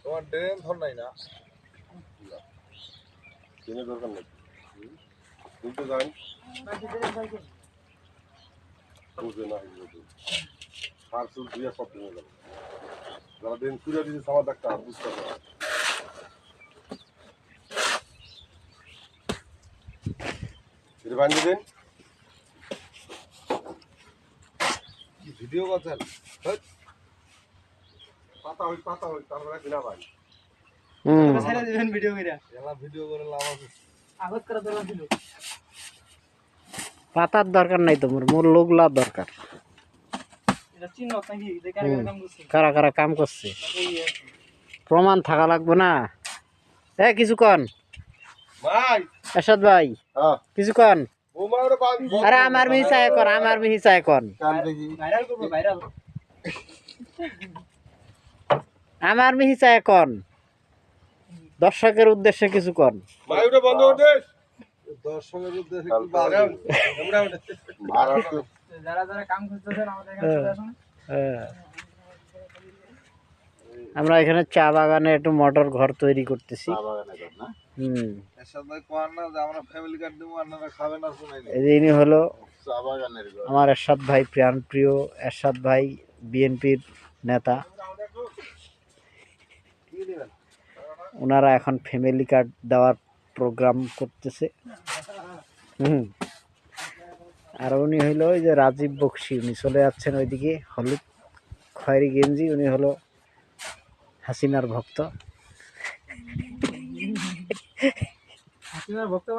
তোমার ড্রেন ধর নাই না ড্রেনের দরকার নেই কিন্তু যান বুঝবে না সার সুর দিয়ে সব ভেঙে যাবে যারা ড্রেন তুলে দিয়েছে সামা একটা বুঝতে পারে এটা বানিয়ে দেন ভিডিও করছেন পাতা হই তারপরে বিনা ভাই ছেড়ে দিবেন ভিডিও কইরা এলা ভিডিও করে লাভ আছে আগত করে দরকার ছিল পাতার দরকার নাই তোমার মোর লোকলা দরকার এটা চিহ্ন নাকি যে কারা কাম করছে কারা কারা কাম করছে প্রমাণ থাকা লাগবে না কিছু কন ভাই এরশাদ ভাই কিছু কন ওমারে বান আরে আমার মিহি চায় কন কান দেখি ভাইরাল করব ভাইরাল আমার মিহি চায় কন দর্শকের উদ্দেশ্যে কিছু কন ভাই ওটা বন্ধ করে দে দর্শকের উদ্দেশ্যে কি বাড়াও আমরা যারা যারা কাম করতেছেন আমাদের এখানে চলে আসুন আমরা এখানে চা বাগানে একটু মোটর ঘর তৈরি করতেছি চা বাগানে কর না এরশাদ ভাই কোন না যে আমরা ফ্যামিলি কার্ড দেব আপনারা খাবেন আর শুনাই এই যে ইনি হলো চা বাগানের ঘর আমার এরশাদ ভাই প্রিয় এরশাদ ভাই বিএনপির নেতা ওনারা এখন ফ্যামিলি কার্ড দেওয়ার প্রোগ্রাম করতেছে আর উনি হইলো ওই যে রাজীব বক্সি উনি চলে যাচ্ছেন ওইদিকে হলুদ খয়েরি গেঞ্জি উনি হলো হাসিনার ভক্ত হাসিনার ভক্ত